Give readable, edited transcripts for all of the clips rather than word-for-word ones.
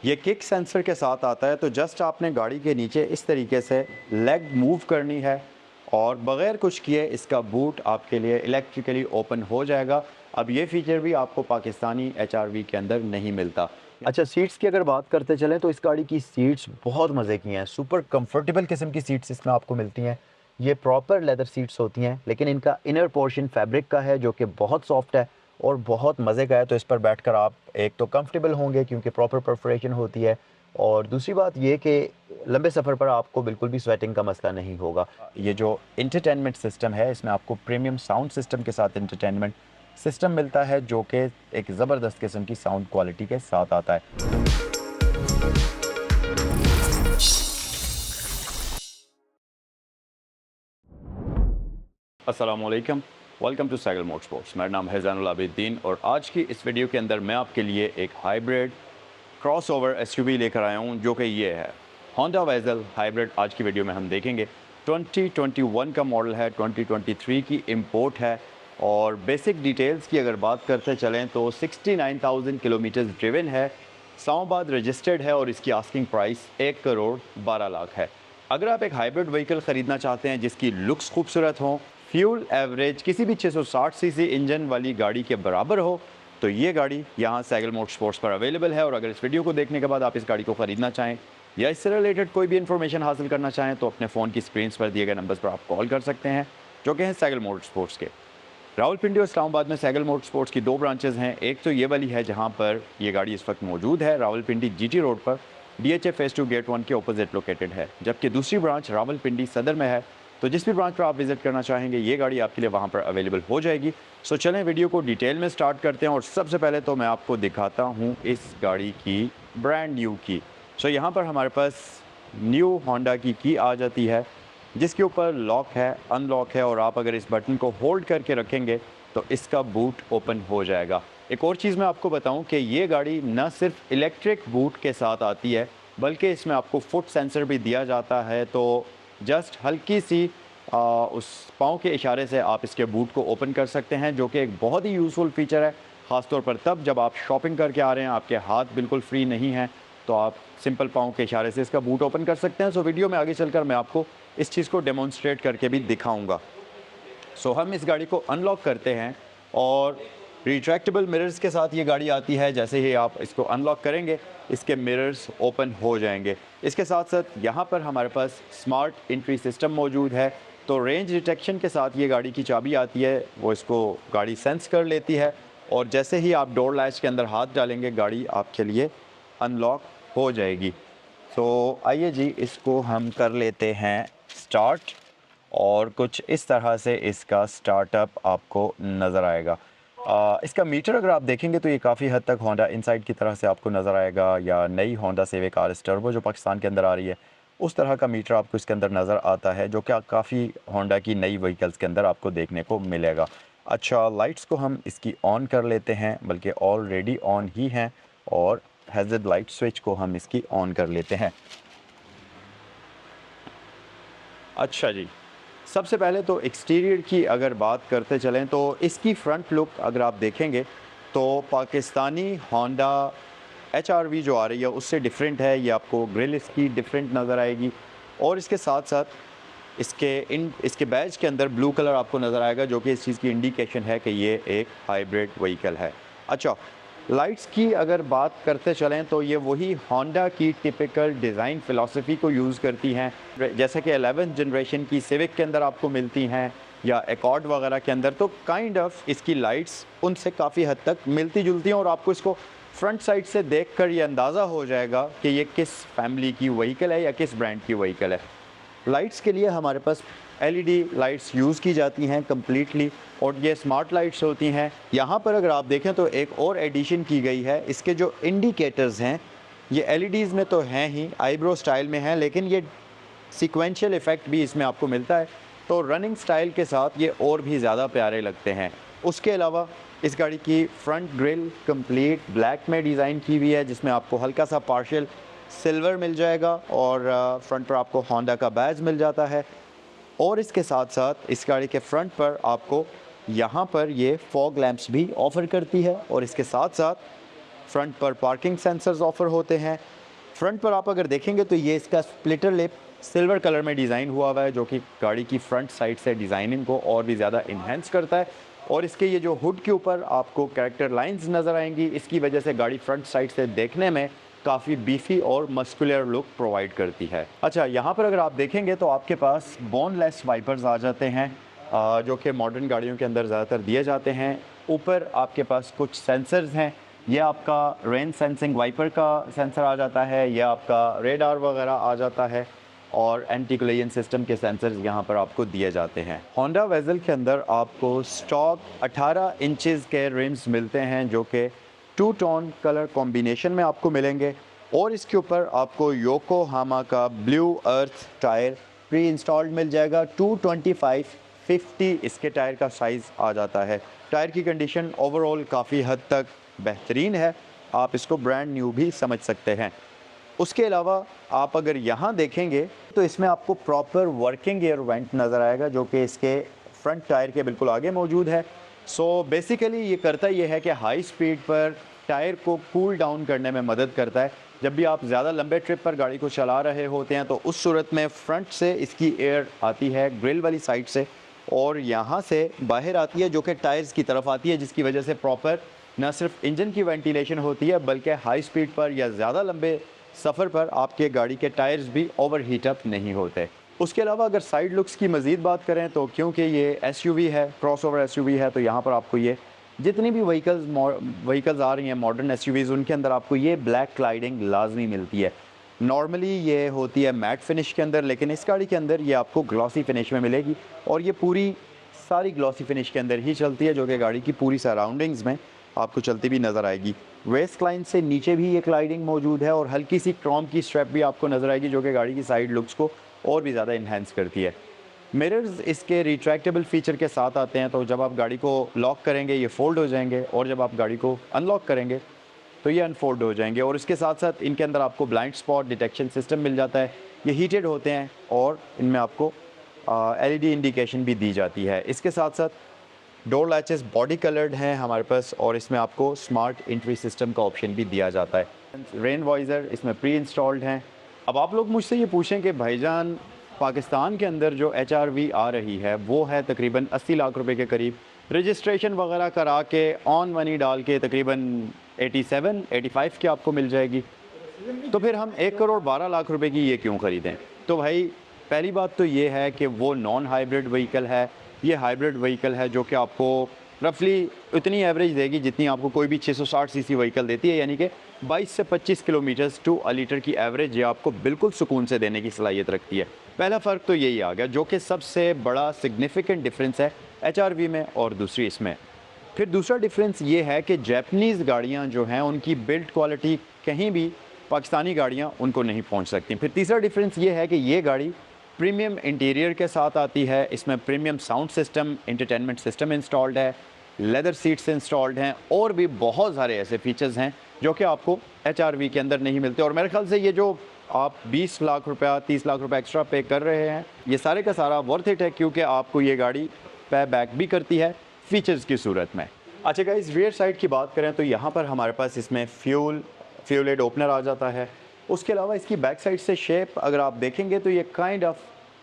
ये kick sensor के साथ आता है, तो जस्ट आपने गाड़ी के नीचे इस तरीके से लेग मूव करनी है और बग़ैर कुछ किए इसका बूट आपके लिए इलेक्ट्रिकली ओपन हो जाएगा। अब ये फ़ीचर भी आपको पाकिस्तानी एचआरवी के अंदर नहीं मिलता। अच्छा, सीट्स की अगर बात करते चलें तो इस गाड़ी की सीट्स बहुत मज़े की हैं। सुपर कंफर्टेबल किस्म की सीट्स इसमें आपको मिलती हैं। ये प्रॉपर लेदर सीट्स होती हैं, लेकिन इनका इनर पोर्शन फैब्रिक का है जो कि बहुत सॉफ्ट है और बहुत मज़े का है। तो इस पर बैठकर आप एक तो कंफर्टेबल होंगे क्योंकि प्रॉपर परफोरेशन होती है, और दूसरी बात ये कि लंबे सफ़र पर आपको बिल्कुल भी स्वेटिंग का मसला नहीं होगा। ये जो एंटरटेनमेंट सिस्टम है, इसमें आपको प्रीमियम साउंड सिस्टम के साथ एंटरटेनमेंट सिस्टम मिलता है जो कि एक ज़बरदस्त किस्म की साउंड क्वालिटी के साथ आता है। अस्सलाम वालेकुम, वेलकम टू साइकिल मोटरस्पोर्ट्स। मेरा नाम है ज़ैनुल आबिदीन और आज की इस वीडियो के अंदर मैं आपके लिए एक हाइब्रिड क्रॉसओवर एसयूवी लेकर आया हूं, जो कि ये है होंडा वेज़ल हाइब्रिड। आज की वीडियो में हम देखेंगे 2021 का मॉडल है, 2023 की इंपोर्ट है। और बेसिक डिटेल्स की अगर बात करते चलें तो 69,000 किलोमीटर ड्रिवन है, इस्लामाबाद रजिस्टर्ड है और इसकी आस्किंग प्राइस 1 करोड़ 12 लाख है। अगर आप एक हाइब्रिड व्हीकल ख़रीदना चाहते हैं जिसकी लुक्स खूबसूरत हों, फ्यूल एवरेज किसी भी 660 सीसी इंजन वाली गाड़ी के बराबर हो, तो ये गाड़ी यहाँ साइकिल मोटरस्पोर्ट्स पर अवेलेबल है। और अगर इस वीडियो को देखने के बाद आप इस गाड़ी को ख़रीदना चाहें या इससे रिलेटेड कोई भी इन्फॉर्मेशन हासिल करना चाहें तो अपने फ़ोन की स्क्रीन पर दिए गए नंबर्स पर आप कॉल कर सकते हैं, जो कि हैं साइकिल मोटरस्पोर्ट्स के। रावलपिंडी और इस्लामाबाद में साइकिल मोटरस्पोर्ट्स की 2 ब्रांचेज़ हैं। एक तो ये वाली है जहाँ पर ये गाड़ी इस वक्त मौजूद है, रावलपिंडी जीटी रोड पर डीएचए फेज़ 2 गेट 1 के अपोजिट लोकेटेड है, जबकि दूसरी ब्रांच रावलपिंडी सदर में है। तो जिस भी ब्रांच पर आप विज़िट करना चाहेंगे ये गाड़ी आपके लिए वहाँ पर अवेलेबल हो जाएगी। सो चलें वीडियो को डिटेल में स्टार्ट करते हैं और सबसे पहले तो मैं आपको दिखाता हूँ इस गाड़ी की ब्रांड न्यू की। सो यहाँ पर हमारे पास न्यू होंडा की आ जाती है, जिसके ऊपर लॉक है, अनलॉक है, और आप अगर इस बटन को होल्ड करके रखेंगे तो इसका बूट ओपन हो जाएगा। एक और चीज़ मैं आपको बताऊं कि ये गाड़ी न सिर्फ इलेक्ट्रिक बूट के साथ आती है, बल्कि इसमें आपको फुट सेंसर भी दिया जाता है। तो जस्ट हल्की सी उस पाँव के इशारे से आप इसके बूट को ओपन कर सकते हैं, जो कि एक बहुत ही यूज़फुल फ़ीचर है, ख़ासतौर पर तब जब आप शॉपिंग करके आ रहे हैं, आपके हाथ बिल्कुल फ्री नहीं हैं, तो आप सिंपल पाँव के इशारे से इसका बूट ओपन कर सकते हैं। सो वीडियो में आगे चलकर मैं आपको इस चीज़ को डेमोन्स्ट्रेट करके भी दिखाऊंगा। सो हम इस गाड़ी को अनलॉक करते हैं और रिट्रैक्टेबल मिरर्स के साथ ये गाड़ी आती है। जैसे ही आप इसको अनलॉक करेंगे इसके मिरर्स ओपन हो जाएंगे। इसके साथ साथ यहाँ पर हमारे पास स्मार्ट एंट्री सिस्टम मौजूद है। तो रेंज डिटेक्शन के साथ ये गाड़ी की चाबी आती है, वो इसको गाड़ी सेंस कर लेती है और जैसे ही आप डोर लैच के अंदर हाथ डालेंगे गाड़ी आपके लिए अनलॉक हो जाएगी। तो आइए जी, इसको हम कर लेते हैं स्टार्ट और कुछ इस तरह से इसका स्टार्टअप आपको नज़र आएगा। इसका मीटर अगर आप देखेंगे तो ये काफ़ी हद तक होंडा इनसाइड की तरह से आपको नज़र आएगा, या नई होंडा सिविक आरएस टर्बो जो पाकिस्तान के अंदर आ रही है उस तरह का मीटर आपको इसके अंदर नज़र आता है, जो कि काफ़ी होंडा की नई व्हीकल्स के अंदर आपको देखने को मिलेगा। अच्छा, लाइट्स को हम इसकी ऑन कर लेते हैं, बल्कि ऑलरेडी ऑन ही हैं, और हैज़र्ड लाइट स्विच को हम इसकी ऑन कर लेते हैं। अच्छा जी, सबसे पहले तो एक्सटीरियर की अगर बात करते चलें तो इसकी फ़्रंट लुक अगर आप देखेंगे तो पाकिस्तानी होंडा एचआरवी जो आ रही है उससे डिफरेंट है। ये आपको ग्रिल इसकी डिफरेंट नज़र आएगी और इसके साथ साथ इसके बैज के अंदर ब्लू कलर आपको नज़र आएगा, जो कि इस चीज़ की इंडिकेशन है कि ये एक हाइब्रिड व्हीकल है। अच्छा, लाइट्स की अगर बात करते चलें तो ये वही होंडा की टिपिकल डिज़ाइन फ़िलासफ़ी को यूज़ करती हैं, जैसे कि 11th जनरेशन की सिविक के अंदर आपको मिलती हैं या अकॉर्ड वगैरह के अंदर। तो काइंड ऑफ इसकी लाइट्स उनसे काफ़ी हद तक मिलती जुलती हैं और आपको इसको फ्रंट साइड से देखकर ये अंदाज़ा हो जाएगा कि ये किस फैमिली की व्हीकल है या किस ब्रांड की व्हीकल है। लाइट्स के लिए हमारे पास एलईडी लाइट्स यूज़ की जाती हैं कम्प्लीटली, और ये स्मार्ट लाइट्स होती हैं। यहाँ पर अगर आप देखें तो एक और एडिशन की गई है, इसके जो इंडिकेटर्स हैं ये एलईडीज़ में तो हैं ही, आईब्रो स्टाइल में हैं, लेकिन ये सीक्वेंशियल इफ़ेक्ट भी इसमें आपको मिलता है, तो रनिंग स्टाइल के साथ ये और भी ज़्यादा प्यारे लगते हैं। उसके अलावा इस गाड़ी की फ्रंट ग्रिल कंप्लीट ब्लैक में डिज़ाइन की हुई है, जिसमें आपको हल्का सा पार्शियल सिल्वर मिल जाएगा और फ्रंट पर आपको होंडा का बैज मिल जाता है। और इसके साथ साथ इस गाड़ी के फ्रंट पर आपको यहाँ पर ये फॉग लैंप्स भी ऑफ़र करती है, और इसके साथ साथ फ्रंट पर पार्किंग सेंसर्स ऑफ़र होते हैं। फ्रंट पर आप अगर देखेंगे तो ये इसका स्प्लिटर लिप सिल्वर कलर में डिज़ाइन हुआ हुआ है, जो कि गाड़ी की फ्रंट साइड से डिज़ाइनिंग को और भी ज़्यादा इन्हेंस करता है। और इसके ये जो हुड के ऊपर आपको कैरेक्टर लाइंस नज़र आएंगी, इसकी वजह से गाड़ी फ्रंट साइड से देखने में काफ़ी बीफी और मस्कुलर लुक प्रोवाइड करती है। अच्छा, यहाँ पर अगर आप देखेंगे तो आपके पास बोनलेस वाइपर्स आ जाते हैं, जो कि मॉडर्न गाड़ियों के अंदर ज़्यादातर दिए जाते हैं। ऊपर आपके पास कुछ सेंसर्स हैं, ये आपका रेन सेंसिंग वाइपर का सेंसर आ जाता है, यह आपका रेडार वगैरह आ जाता है, और एंटी कोलिजन सिस्टम के सेंसर्स यहाँ पर आपको दिए जाते हैं। होंडा वेज़ल के अंदर आपको स्टॉक 18 इंचेस के रिम्स मिलते हैं, जो कि 2 टोन कलर कॉम्बिनेशन में आपको मिलेंगे। और इसके ऊपर आपको योकोहामा का Blue Earth tyre pre installed मिल जाएगा। 225/50 इसके टायर का साइज़ आ जाता है। टायर की कंडीशन ओवरऑल काफ़ी हद तक बेहतरीन है, आप इसको ब्रांड न्यू भी समझ सकते हैं। उसके अलावा आप अगर यहाँ देखेंगे तो इसमें आपको प्रॉपर वर्किंग एयर वेंट नज़र आएगा, जो कि इसके फ्रंट टायर के बिल्कुल आगे मौजूद है। सो बेसिकली ये करता ये है कि हाई स्पीड पर टायर को कूल डाउन करने में मदद करता है। जब भी आप ज़्यादा लंबे ट्रिप पर गाड़ी को चला रहे होते हैं तो उस सूरत में फ्रंट से इसकी एयर आती है ग्रिल वाली साइड से, और यहाँ से बाहर आती है जो कि टायर्स की तरफ आती है, जिसकी वजह से प्रॉपर न सिर्फ इंजन की वेंटिलेशन होती है बल्कि हाई स्पीड पर या ज़्यादा लंबे सफ़र पर आपके गाड़ी के टायर्स भी ओवर हीट अप नहीं होते। उसके अलावा अगर साइड लुक्स की मज़ीद बात करें तो क्योंकि ये एसयूवी है, क्रॉसओवर एसयूवी है, तो यहाँ पर आपको ये जितनी भी व्हीकल्स आ रही हैं मॉडर्न एसयूवीज़, उनके अंदर आपको ये ब्लैक क्लाइडिंग लाजमी मिलती है। नॉर्मली ये होती है मैट फिनिश के अंदर, लेकिन इस गाड़ी के अंदर ये आपको ग्लॉसी फिनिश में मिलेगी, और ये पूरी सारी ग्लॉसी फिनिश के अंदर ही चलती है, जो कि गाड़ी की पूरी सराउंडिंग्स में आपको चलती भी नज़र आएगी। वेस्ट लाइन से नीचे भी ये क्लाइडिंग मौजूद है, और हल्की सी क्रोम की स्ट्रैप भी आपको नज़र आएगी, जो कि गाड़ी की साइड लुक्स को और भी ज़्यादा इन्हेंस करती है। मिरर्स इसके रिट्रैक्टेबल फीचर के साथ आते हैं, तो जब आप गाड़ी को लॉक करेंगे ये फ़ोल्ड हो जाएंगे, और जब आप गाड़ी को अनलॉक करेंगे तो ये अनफोल्ड हो जाएंगे। और इसके साथ साथ इनके अंदर आपको ब्लाइंड स्पॉट डिटेक्शन सिस्टम मिल जाता है। ये हीटेड होते हैं और इनमें आपको एलईडी इंडिकेशन भी दी जाती है। इसके साथ साथ डोर लैचेस बॉडी कलर्ड हैं हमारे पास, और इसमें आपको स्मार्ट एंट्री सिस्टम का ऑप्शन भी दिया जाता है। रेन वाइज़र इसमें प्री इंस्टॉल्ड हैं। अब आप लोग मुझसे ये पूछें कि भाईजान पाकिस्तान के अंदर जो HRV आ रही है वो है तकरीबन 80 लाख रुपए के करीब, रजिस्ट्रेशन वगैरह करा के ऑन मनी डाल के तकरीबन 87-85 की आपको मिल जाएगी। तो फिर हम 1 करोड़ 12 लाख रुपए की ये क्यों ख़रीदें? तो भाई पहली बात तो ये है कि वो नॉन हाइब्रिड व्हीकल है, ये हाइब्रिड व्हीकल है जो कि आपको रफली उतनी एवरेज देगी जितनी आपको कोई भी 660 सीसी व्हीकल देती है, यानी कि 22 से 25 किलोमीटर्स टू अ लीटर की एवरेज ये आपको बिल्कुल सुकून से देने की सलाहियत रखती है। पहला फ़र्क तो यही आ गया, जो कि सबसे बड़ा सिग्निफिकेंट डिफरेंस है HRV में और दूसरी इसमें। फिर दूसरा डिफरेंस ये है कि जैपनीज़ गाड़ियाँ जो हैं उनकी बिल्ड क्वालिटी कहीं भी पाकिस्तानी गाड़ियाँ उनको नहीं पहुँच सकती। फिर तीसरा डिफरेंस ये है कि ये गाड़ी प्रीमियम इंटीरियर के साथ आती है, इसमें premium sound system, entertainment system installed है, लेदर सीट्स इंस्टॉल्ड हैं, और भी बहुत सारे ऐसे फीचर्स हैं जो कि आपको HRV के अंदर नहीं मिलते। और मेरे ख्याल से ये जो आप 20 लाख रुपया 30 लाख रुपया एक्स्ट्रा पे कर रहे हैं, ये सारे का सारा वर्थ इट है, क्योंकि आपको ये गाड़ी पे बैक भी करती है फीचर्स की सूरत में। अच्छा गाइस, रियर साइड की बात करें तो यहाँ पर हमारे पास इसमें फ्यूल ओपनर आ जाता है। उसके अलावा इसकी बैक साइड से शेप अगर आप देखेंगे तो ये काइंड ऑफ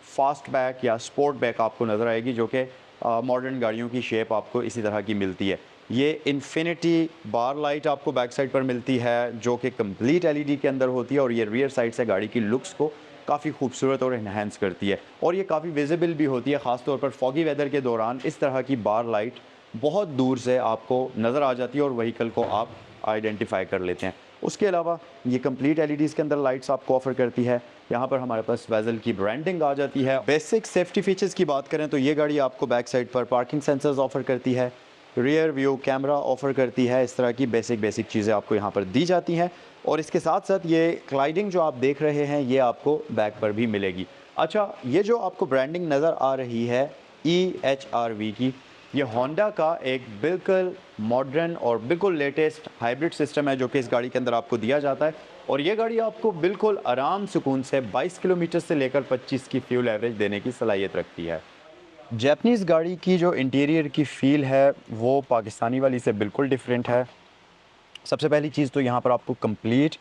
फास्ट बैक या स्पोर्ट बैक आपको नज़र आएगी, जो कि मॉडर्न गाड़ियों की शेप आपको इसी तरह की मिलती है। ये इन्फिनिटी बार लाइट आपको बैक साइड पर मिलती है, जो कि कंप्लीट LED के अंदर होती है, और ये रियर साइड से गाड़ी की लुक्स को काफ़ी खूबसूरत और इन्हेंस करती है, और ये काफ़ी विजिबल भी होती है। ख़ास तौर पर फॉगी वेदर के दौरान इस तरह की बार लाइट बहुत दूर से आपको नज़र आ जाती है और व्हीकल को आप आइडेंटिफाई कर लेते हैं। उसके अलावा ये कंप्लीट LEDs के अंदर लाइट्स आपको ऑफर करती है। यहाँ पर हमारे पास वेज़ल की ब्रांडिंग आ जाती है। बेसिक सेफ्टी फीचर्स की बात करें तो ये गाड़ी आपको बैक साइड पर पार्किंग सेंसर्स ऑफर करती है, रियर व्यू कैमरा ऑफर करती है, इस तरह की बेसिक चीज़ें आपको यहाँ पर दी जाती हैं। और इसके साथ साथ ये क्लाइडिंग जो आप देख रहे हैं ये आपको बैक पर भी मिलेगी। अच्छा, ये जो आपको ब्रांडिंग नज़र आ रही है EHRV की, ये होंडा का एक बिल्कुल मॉडर्न और बिल्कुल लेटेस्ट हाइब्रिड सिस्टम है जो कि इस गाड़ी के अंदर आपको दिया जाता है, और ये गाड़ी आपको बिल्कुल आराम सुकून से 22 किलोमीटर से लेकर 25 की फ्यूल एवरेज देने की सलाहियत रखती है। जैपनीज़ गाड़ी की जो इंटीरियर की फ़ील है वो पाकिस्तानी वाली से बिल्कुल डिफरेंट है। सबसे पहली चीज़ तो यहाँ पर आपको कंप्लीट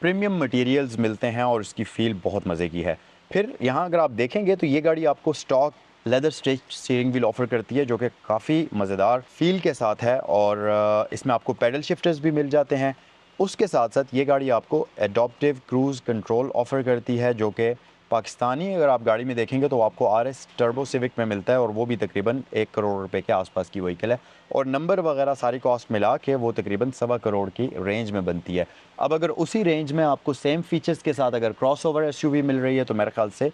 प्रीमियम मटेरियल्स मिलते हैं और इसकी फ़ील बहुत मज़े की है। फिर यहाँ अगर आप देखेंगे तो ये गाड़ी आपको stock leather stitch steering wheel offer करती है, जो कि काफ़ी मज़ेदार फ़ील के साथ है, और इसमें आपको पैडल शिफ्टर्स भी मिल जाते हैं। उसके साथ साथ ये गाड़ी आपको एडॉप्टिव क्रूज़ कंट्रोल ऑफ़र करती है, जो कि पाकिस्तानी अगर आप गाड़ी में देखेंगे तो आपको RS टर्बो सिविक में मिलता है, और वो भी तकरीबन 1 करोड़ रुपए के आसपास की व्हीकल है, और नंबर वगैरह सारी कॉस्ट मिला के वो तकरीबन 1.25 करोड़ की रेंज में बनती है। अब अगर उसी रेंज में आपको सेम फीचर्स के साथ अगर क्रॉसओवर SUV मिल रही है तो मेरे ख्याल से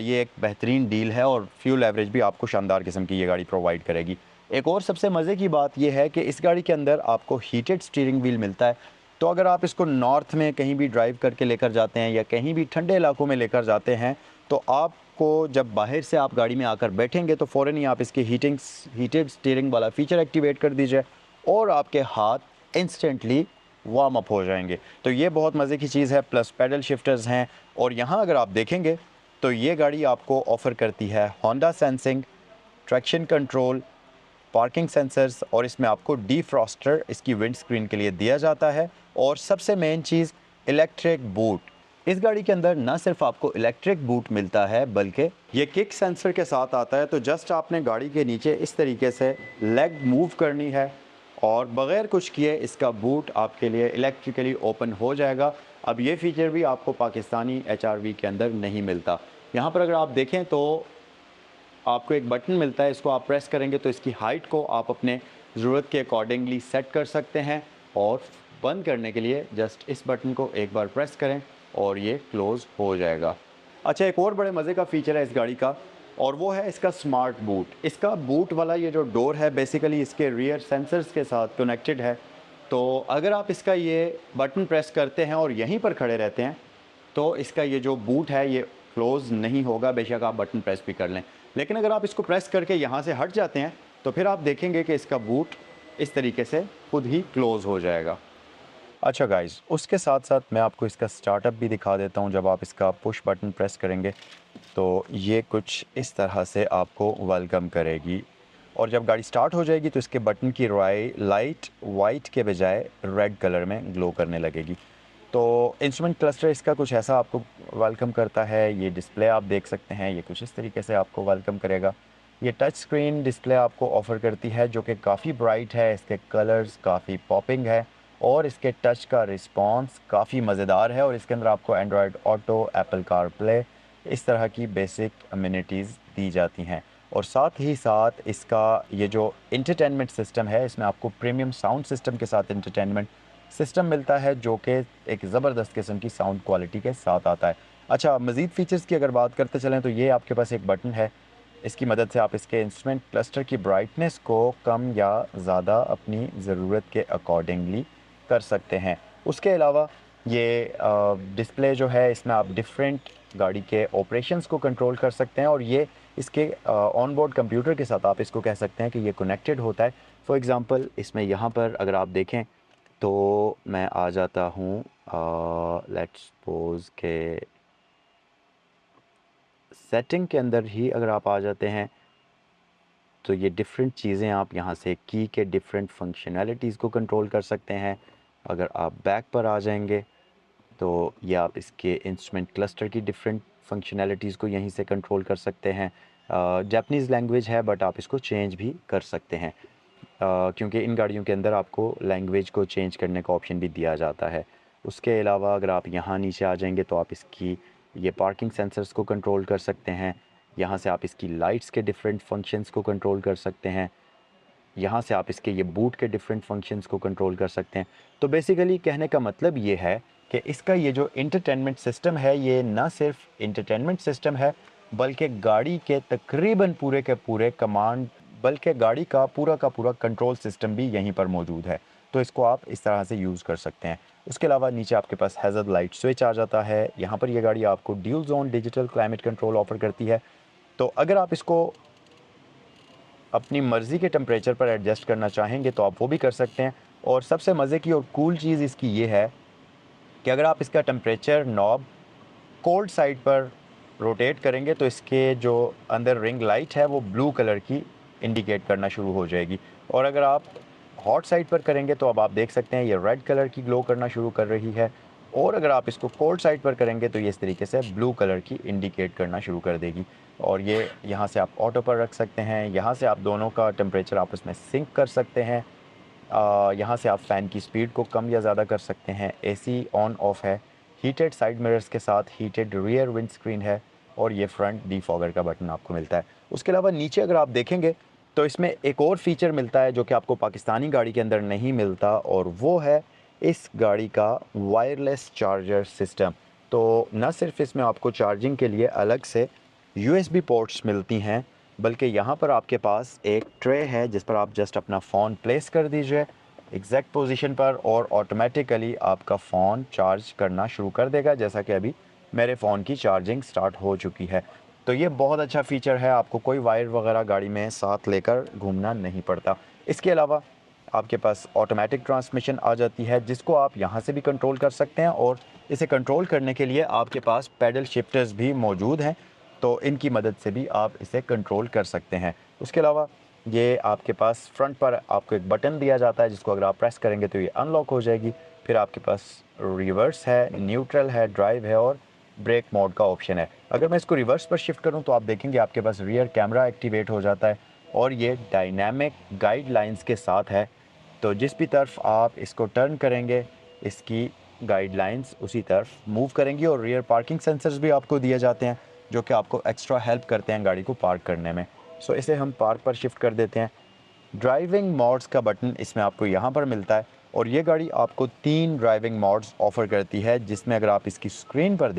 ये एक बेहतरीन डील है, और फ्यूल एवरेज भी आपको शानदार किस्म की ये गाड़ी प्रोवाइड करेगी। एक और सबसे मज़े की बात ये है कि इस गाड़ी के अंदर आपको हीटेड स्टीयरिंग व्हील मिलता है। तो अगर आप इसको नॉर्थ में कहीं भी ड्राइव करके लेकर जाते हैं या कहीं भी ठंडे इलाकों में लेकर जाते हैं, तो आपको जब बाहर से आप गाड़ी में आकर बैठेंगे तो फ़ौरन ही आप इसकी हीटेड स्टीयरिंग वाला फ़ीचर एक्टिवेट कर दीजिए और आपके हाथ इंस्टेंटली वार्म अप हो जाएंगे। तो ये बहुत मज़े की चीज़ है। प्लस पैडल शिफ्टर्स हैं, और यहाँ अगर आप देखेंगे तो ये गाड़ी आपको ऑफ़र करती है Honda sensing, traction control, parking sensors, और इसमें आपको डीफ्रॉस्टर इसकी विंड स्क्रीन के लिए दिया जाता है। और सबसे मेन चीज़ इलेक्ट्रिक बूट। इस गाड़ी के अंदर ना सिर्फ आपको इलेक्ट्रिक बूट मिलता है बल्कि ये किक सेंसर के साथ आता है। तो जस्ट आपने गाड़ी के नीचे इस तरीके से लेग मूव करनी है और बग़ैर कुछ किए इसका बूट आपके लिए इलेक्ट्रिकली ओपन हो जाएगा। अब ये फ़ीचर भी आपको पाकिस्तानी HRV के अंदर नहीं मिलता। यहाँ पर अगर आप देखें तो आपको एक बटन मिलता है, इसको आप प्रेस करेंगे तो इसकी हाइट को आप अपने ज़रूरत के अकॉर्डिंगली सेट कर सकते हैं, और बंद करने के लिए जस्ट इस बटन को एक बार प्रेस करें और ये क्लोज़ हो जाएगा। अच्छा, एक और बड़े मज़े का फ़ीचर है इस गाड़ी का, और वो है इसका स्मार्ट बूट। इसका बूट वाला ये जो डोर है बेसिकली इसके रियर सेंसर्स के साथ कनेक्टेड है। तो अगर आप इसका ये बटन प्रेस करते हैं और यहीं पर खड़े रहते हैं तो इसका ये जो बूट है ये क्लोज़ नहीं होगा, बेशक आप बटन प्रेस भी कर लें। लेकिन अगर आप इसको प्रेस करके यहाँ से हट जाते हैं तो फिर आप देखेंगे कि इसका बूट इस तरीके से खुद ही क्लोज़ हो जाएगा। अच्छा गाइस, उसके साथ साथ मैं आपको इसका स्टार्टअप भी दिखा देता हूँ। जब आप इसका पुश बटन प्रेस करेंगे तो ये कुछ इस तरह से आपको वेलकम करेगी, और जब गाड़ी स्टार्ट हो जाएगी तो इसके बटन की लाइट वाइट के बजाय रेड कलर में ग्लो करने लगेगी। तो इंस्ट्रूमेंट क्लस्टर इसका कुछ ऐसा आपको वेलकम करता है। ये डिस्प्ले आप देख सकते हैं, ये कुछ इस तरीके से आपको वेलकम करेगा। ये टच स्क्रीन डिस्प्ले आपको ऑफ़र करती है जो कि काफ़ी ब्राइट है, इसके कलर्स काफ़ी पॉपिंग है, और इसके टच का रिस्पॉन्स काफ़ी मज़ेदार है। और इसके अंदर आपको एंड्रॉयड ऑटो, एप्पल कारप्ले, इस तरह की बेसिक अम्यूनिटीज़ दी जाती हैं। और साथ ही साथ इसका ये जो इंटरटेनमेंट सिस्टम है, इसमें आपको प्रीमियम साउंड सिस्टम के साथ इंटरटेनमेंट सिस्टम मिलता है जो कि एक ज़बरदस्त किस्म की साउंड क्वालिटी के साथ आता है। अच्छा, मज़ीद फ़ीचर्स की अगर बात करते चलें तो ये आपके पास एक बटन है, इसकी मदद से आप इसके इंस्ट्रूमेंट क्लस्टर की ब्राइटनेस को कम या ज़्यादा अपनी ज़रूरत के अकॉर्डिंगली कर सकते हैं। उसके अलावा ये डिस्प्ले जो है इसमें आप डिफरेंट गाड़ी के ऑपरेशंस को कंट्रोल कर सकते हैं, और ये इसके ऑन बोर्ड कंप्यूटर के साथ आप इसको कह सकते हैं कि ये कनेक्टेड होता है। फॉर एग्ज़ाम्पल इसमें यहाँ पर अगर आप देखें तो मैं आ जाता हूँ, लेट्स सपोज़ के सेटिंग के अंदर ही अगर आप आ जाते हैं तो ये डिफरेंट चीज़ें आप यहाँ से की के डिफरेंट फंक्शनैलिटीज़ को कंट्रोल कर सकते हैं। अगर आप बैक पर आ जाएंगे तो ये आप इसके इंस्ट्रूमेंट क्लस्टर की डिफरेंट फंक्शनैलिटीज़ को यहीं से कंट्रोल कर सकते हैं। जापानीज़ लैंग्वेज है बट आप इसको चेंज भी कर सकते हैं, क्योंकि इन गाड़ियों के अंदर आपको लैंग्वेज को चेंज करने का ऑप्शन भी दिया जाता है। उसके अलावा अगर आप यहाँ नीचे आ जाएंगे तो आप इसकी ये पार्किंग सेंसर्स को कंट्रोल कर सकते हैं। यहाँ से आप इसकी लाइट्स के डिफरेंट फंक्शंस को कंट्रोल कर सकते हैं। यहाँ से आप इसके ये बूट के डिफरेंट फंक्शंस को कंट्रोल कर सकते हैं। तो बेसिकली कहने का मतलब ये है कि इसका ये जो इंटरटेनमेंट सिस्टम है ये ना सिर्फ इंटरटेनमेंट सिस्टम है बल्कि गाड़ी के तकरीबन पूरे के पूरे कमांड, बल्कि गाड़ी का पूरा कंट्रोल सिस्टम भी यहीं पर मौजूद है। तो इसको आप इस तरह से यूज़ कर सकते हैं। उसके अलावा नीचे आपके पास हैज़र्ड लाइट स्विच आ जाता है। यहाँ पर ये गाड़ी आपको dual zone digital climate control offer करती है। तो अगर आप इसको अपनी मर्ज़ी के टेम्परेचर पर एडजस्ट करना चाहेंगे तो आप वो भी कर सकते हैं। और सबसे मज़े की और कूल चीज़ इसकी ये है कि अगर आप इसका टेम्परेचर नॉब कोल्ड साइड पर रोटेट करेंगे तो इसके जो अंदर रिंग लाइट है वो ब्लू कलर की इंडिकेट करना शुरू हो जाएगी, और अगर आप हॉट साइड पर करेंगे तो अब आप देख सकते हैं ये रेड कलर की ग्लो करना शुरू कर रही है, और अगर आप इसको कोल्ड साइड पर करेंगे तो ये इस तरीके से ब्लू कलर की इंडिकेट करना शुरू कर देगी। और ये यहाँ से आप ऑटो पर रख सकते हैं, यहाँ से आप दोनों का टेम्परेचर आपस में सिंक कर सकते हैं। यहाँ से आप फ़ैन की स्पीड को कम या ज़्यादा कर सकते हैं। एसी ऑन ऑफ है, हीटेड साइड मिरर्स के साथ हीटेड रियर विंड स्क्रीन है, और ये फ्रंट डीफॉगर का बटन आपको मिलता है। उसके अलावा नीचे अगर आप देखेंगे तो इसमें एक और फीचर मिलता है जो कि आपको पाकिस्तानी गाड़ी के अंदर नहीं मिलता, और वो है इस गाड़ी का वायरलेस चार्जर सिस्टम। तो न सिर्फ इसमें आपको चार्जिंग के लिए अलग से यूएसबी पोर्ट्स मिलती हैं, बल्कि यहाँ पर आपके पास एक ट्रे है जिस पर आप जस्ट अपना फ़ोन प्लेस कर दीजिए एग्जैक्ट पोजीशन पर, और ऑटोमेटिकली आपका फ़ोन चार्ज करना शुरू कर देगा, जैसा कि अभी मेरे फ़ोन की चार्जिंग स्टार्ट हो चुकी है। तो ये बहुत अच्छा फ़ीचर है, आपको कोई वायर वगैरह गाड़ी में साथ लेकर घूमना नहीं पड़ता। इसके अलावा आपके पास ऑटोमेटिक ट्रांसमिशन आ जाती है जिसको आप यहाँ से भी कंट्रोल कर सकते हैं, और इसे कंट्रोल करने के लिए आपके पास पैडल शिफ्टर्स भी मौजूद हैं, तो इनकी मदद से भी आप इसे कंट्रोल कर सकते हैं। उसके अलावा ये आपके पास फ्रंट पर आपको एक बटन दिया जाता है जिसको अगर आप प्रेस करेंगे तो ये अनलॉक हो जाएगी। फिर आपके पास रिवर्स है, न्यूट्रल है, ड्राइव है, और ब्रेक मोड का ऑप्शन है। अगर मैं इसको रिवर्स पर शिफ्ट करूं तो आप देखेंगे आपके पास रियर कैमरा एक्टिवेट हो जाता है, और ये डायनामिक गाइडलाइंस के साथ है। तो जिस भी तरफ आप इसको टर्न करेंगे इसकी गाइडलाइंस उसी तरफ मूव करेंगी, और रियर पार्किंग सेंसर्स भी आपको दिए जाते हैं जो कि आपको एक्स्ट्रा हेल्प करते हैं गाड़ी को पार्क करने में। सो इसे हम पार्क पर शिफ्ट कर देते हैं। ड्राइविंग मोड्स का बटन इसमें आपको यहाँ पर मिलता है, और ये गाड़ी आपको 3 ड्राइविंग मोड्स ऑफ़र करती है, जिसमें अगर आप इसकी स्क्रीन पर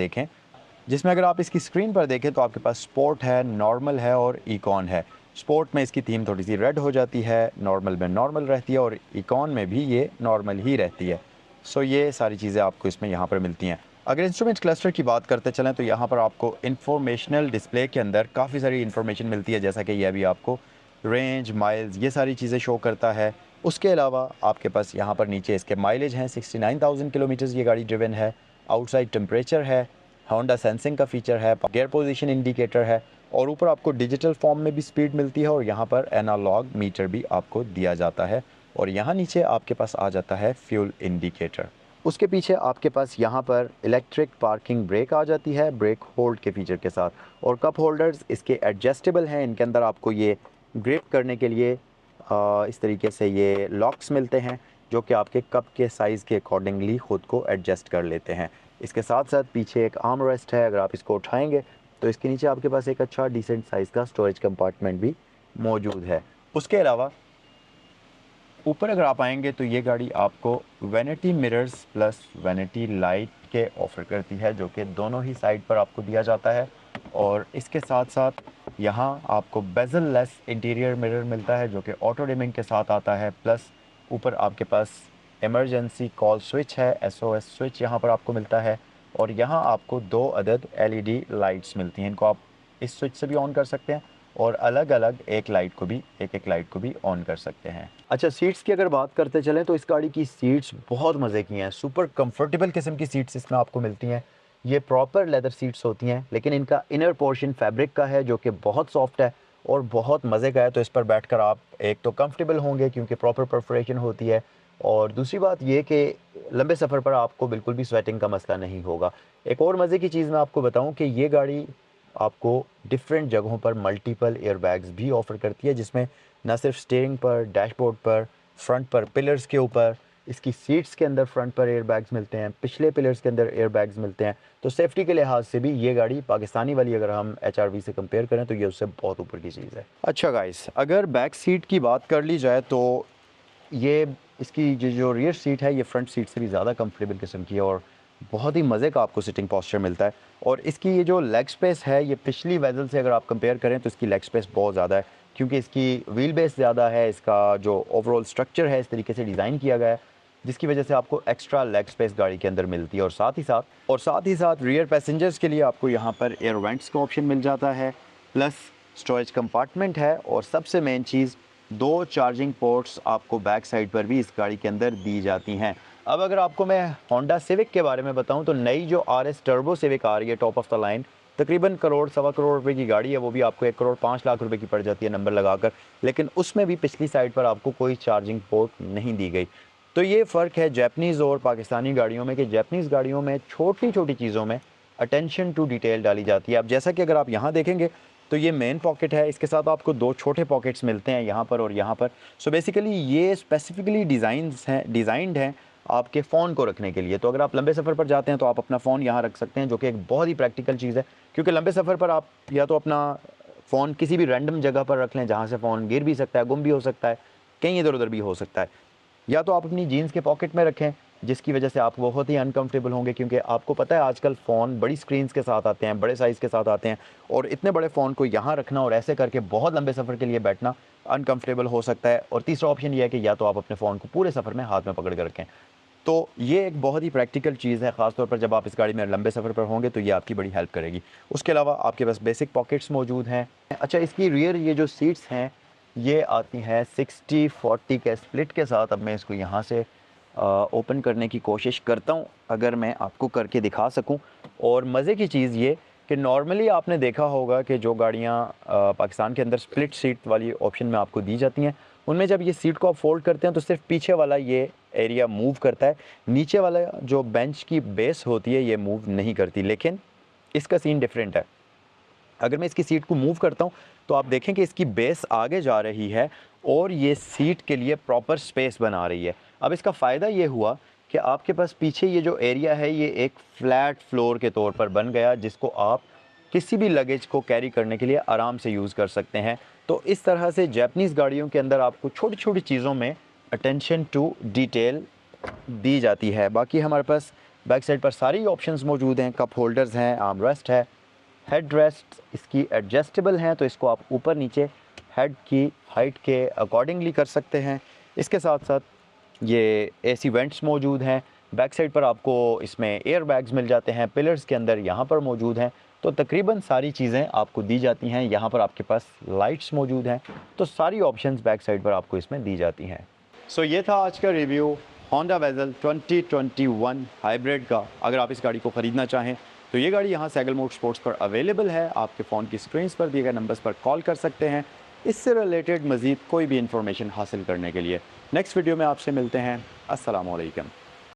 देखें तो आपके पास स्पोर्ट है, नॉर्मल है, और इकॉन है। स्पोर्ट में इसकी थीम थोड़ी सी रेड हो जाती है, नॉर्मल में नॉर्मल रहती है, और इकॉन में भी ये नॉर्मल ही रहती है। सो ये सारी चीज़ें आपको इसमें यहाँ पर मिलती हैं। अगर इंस्ट्रूमेंट क्लस्टर की बात करते चलें तो यहाँ पर आपको इंफॉर्मेशनल डिस्प्ले के अंदर काफ़ी सारी इन्फॉर्मेशन मिलती है, जैसा कि ये अभी आपको रेंज, माइल्स, ये सारी चीज़ें शो करता है। उसके अलावा आपके पास यहाँ पर नीचे इसके माइलेज हैं, 69,000 किलोमीटर्स ये गाड़ी ड्रिवन है। आउटसाइड टेम्परेचर है, होंडा सेंसिंग का फीचर है, गियर पोजीशन इंडिकेटर है, और ऊपर आपको डिजिटल फॉर्म में भी स्पीड मिलती है, और यहाँ पर एनालॉग मीटर भी आपको दिया जाता है, और यहाँ नीचे आपके पास आ जाता है फ्यूल इंडिकेटर। उसके पीछे आपके पास यहाँ पर इलेक्ट्रिक पार्किंग ब्रेक आ जाती है ब्रेक होल्ड के फीचर के साथ, और कप होल्डर्स इसके एडजस्टेबल हैं। इनके अंदर आपको ये ग्रिप करने के लिए इस तरीके से ये लॉक्स मिलते हैं जो कि आपके कप के साइज़ के अकॉर्डिंगली ख़ुद को एडजस्ट कर लेते हैं। इसके साथ साथ पीछे एक आर्म रेस्ट है, अगर आप इसको उठाएंगे तो इसके नीचे आपके पास एक अच्छा डिसेंट साइज़ का स्टोरेज कंपार्टमेंट भी मौजूद है। उसके अलावा ऊपर अगर आप आएंगे तो ये गाड़ी आपको vanity mirrors plus vanity light के ऑफ़र करती है, जो कि दोनों ही साइड पर आपको दिया जाता है, और इसके साथ साथ यहाँ आपको बेजल लेस इंटीरियर मिरर मिलता है जो कि ऑटो डिमिंग के साथ आता है। प्लस ऊपर आपके पास इमरजेंसी कॉल स्विच है, एसओएस स्विच यहाँ पर आपको मिलता है, और यहाँ आपको 2 अदद एलईडी लाइट्स मिलती हैं। इनको आप इस स्विच से भी ऑन कर सकते हैं, और अलग अलग एक लाइट को भी ऑन कर सकते हैं। अच्छा, सीट्स की अगर बात करते चलें तो इस गाड़ी की सीट्स बहुत मज़े की हैं, सुपर कंफर्टेबल किस्म की सीट्स इसमें आपको मिलती हैं। ये प्रॉपर लेदर सीट्स होती हैं, लेकिन इनका इनर पोर्शन फैब्रिक का है जो कि बहुत सॉफ्ट है और बहुत मज़े का है। तो इस पर बैठकर आप एक तो कंफर्टेबल होंगे क्योंकि प्रॉपर परफोरेशन होती है, और दूसरी बात ये कि लंबे सफ़र पर आपको बिल्कुल भी स्वेटिंग का मसला नहीं होगा। एक और मज़े की चीज़ मैं आपको बताऊं कि ये गाड़ी आपको डिफरेंट जगहों पर मल्टीपल एयरबैग्स भी ऑफ़र करती है, जिसमें न सिर्फ स्टीयरिंग पर, डैशबोर्ड पर, फ्रंट पर, पिलर्स के ऊपर, इसकी सीट्स के अंदर फ्रंट पर एयरबैग्स मिलते हैं, पिछले पिलर्स के अंदर एयरबैग्स मिलते हैं। तो सेफ्टी के लिहाज से भी ये गाड़ी पाकिस्तानी वाली अगर हम एचआरवी से कंपेयर करें तो ये उससे बहुत ऊपर की चीज़ है। अच्छा गाइस, अगर बैक सीट की बात कर ली जाए तो ये इसकी जो रियर सीट है ये फ्रंट सीट से भी ज़्यादा कंफर्टेबल किस्म की है, और बहुत ही मज़े का आपको सिटिंग पोस्चर मिलता है। और इसकी ये जो लेग स्पेस है ये पिछली वेजल से अगर आप कंपेयर करें तो इसकी लेग स्पेस बहुत ज़्यादा है, क्योंकि इसकी व्हील बेस ज़्यादा है, इसका जो ओवरऑल स्ट्रक्चर है इस तरीके से डिज़ाइन किया गया है, जिसकी वजह से आपको एक्स्ट्रा लेग स्पेस गाड़ी के अंदर मिलती है। और साथ ही साथ रियर पैसेंजर्स के लिए आपको यहाँ पर एयर वेंट्स का ऑप्शन मिल जाता है, प्लस स्टोरेज कंपार्टमेंट है, और सबसे मेन चीज़ 2 चार्जिंग पोर्ट्स आपको बैक साइड पर भी इस गाड़ी के अंदर दी जाती हैं। अब अगर आपको मैं होंडा सिविक के बारे में बताऊं तो नई जो आरएस टर्बो सिविक आ रही है टॉप ऑफ द लाइन, तकरीबन करोड़ सवा करोड़ रुपए की गाड़ी है, वो भी आपको 1 करोड़ 5 लाख रुपए की पड़ जाती है नंबर लगाकर, लेकिन उसमें भी पिछली साइड पर आपको कोई चार्जिंग पोर्ट नहीं दी गई। तो ये फ़र्क है जैपनीज़ और पाकिस्तानी गाड़ियों में कि जैपनीज़ गाड़ियों में छोटी-छोटी चीज़ों में अटेंशन टू डिटेल डाली जाती है। अब जैसा कि अगर आप यहाँ देखेंगे तो ये मेन पॉकेट है, इसके साथ आपको 2 छोटे पॉकेट्स मिलते हैं यहाँ पर और यहाँ पर। सो बेसिकली ये स्पेसिफिकली डिज़ाइंड हैं आपके फ़ोन को रखने के लिए। तो अगर आप लंबे सफ़र पर जाते हैं तो आप अपना फ़ोन यहाँ रख सकते हैं, जो कि एक बहुत ही प्रैक्टिकल चीज़ है, क्योंकि लंबे सफ़र पर आप या तो अपना फ़ोन किसी भी रैंडम जगह पर रख लें जहाँ से फ़ोन गिर भी सकता है, गुम भी हो सकता है, कहीं इधर-उधर भी हो सकता है, या तो आप अपनी जीन्स के पॉकेट में रखें, जिसकी वजह से आप बहुत ही अनकंफर्टेबल होंगे, क्योंकि आपको पता है आजकल फ़ोन बड़ी स्क्रीन्स के साथ आते हैं, बड़े साइज़ के साथ आते हैं, और इतने बड़े फ़ोन को यहाँ रखना और ऐसे करके बहुत लंबे सफ़र के लिए बैठना अनकंफर्टेबल हो सकता है। और तीसरा ऑप्शन ये है कि या तो आप अपने फ़ोन को पूरे सफ़र में हाथ में पकड़ कर रखें। तो ये एक बहुत ही प्रैक्टिकल चीज़ है, ख़ास तौर पर जब आप इस गाड़ी में लंबे सफ़र पर होंगे तो ये आपकी बड़ी हेल्प करेगी। उसके अलावा आपके पास बेसिक पॉकेट्स मौजूद हैं। अच्छा, इसकी रियर ये जो सीट्स हैं ये आती हैं 60-40 के स्प्लिट के साथ। अब मैं इसको यहाँ से ओपन करने की कोशिश करता हूँ, अगर मैं आपको करके दिखा सकूँ। और मज़े की चीज़ ये कि नॉर्मली आपने देखा होगा कि जो गाड़ियाँ पाकिस्तान के अंदर स्प्लिट सीट वाली ऑप्शन में आपको दी जाती हैं, उनमें जब ये सीट को आप फोल्ड करते हैं तो सिर्फ पीछे वाला ये एरिया मूव करता है, नीचे वाला जो बेंच की बेस होती है ये मूव नहीं करती। लेकिन इसका सीन डिफरेंट है। अगर मैं इसकी सीट को मूव करता हूँ तो आप देखें कि इसकी बेस आगे जा रही है और ये सीट के लिए प्रॉपर स्पेस बना रही है। अब इसका फ़ायदा ये हुआ कि आपके पास पीछे ये जो एरिया है ये एक फ्लैट फ्लोर के तौर पर बन गया, जिसको आप किसी भी लगेज को कैरी करने के लिए आराम से यूज़ कर सकते हैं। तो इस तरह से जापानीज़ गाड़ियों के अंदर आपको छोटी-छोटी चीज़ों में अटेंशन टू डिटेल दी जाती है। बाकी हमारे पास बैक साइड पर सारी ऑप्शंस मौजूद हैं, कप होल्डर्स हैं, आर्म रेस्ट है, हेड रेस्ट इसकी एडजस्टेबल हैं, तो इसको आप ऊपर नीचे हेड की हाइट के अकॉर्डिंगली कर सकते हैं। इसके साथ साथ ये एसी वेंट्स मौजूद हैं। बैक साइड पर आपको इसमें एयर बैग्स मिल जाते हैं, पिलर्स के अंदर यहाँ पर मौजूद हैं। तो तकरीबन सारी चीज़ें आपको दी जाती हैं। यहाँ पर आपके पास लाइट्स मौजूद हैं, तो सारी ऑप्शंस बैक साइड पर आपको इसमें दी जाती हैं। सो ये था आज का रिव्यू होंडा वेज़ल 2021 हाइब्रिड का। अगर आप इस गाड़ी को ख़रीदना चाहें तो ये गाड़ी यहाँ सैगल मोटरस्पोर्ट्स पर अवेलेबल है। आपके फ़ोन की स्क्रीन्स पर दिए गए नंबर्स पर कॉल कर सकते हैं इससे रिलेटेड मज़ीद कोई भी इंफॉर्मेशन हासिल करने के लिए। नेक्स्ट वीडियो में आपसे मिलते हैं। अस्सलाम वालेकुम।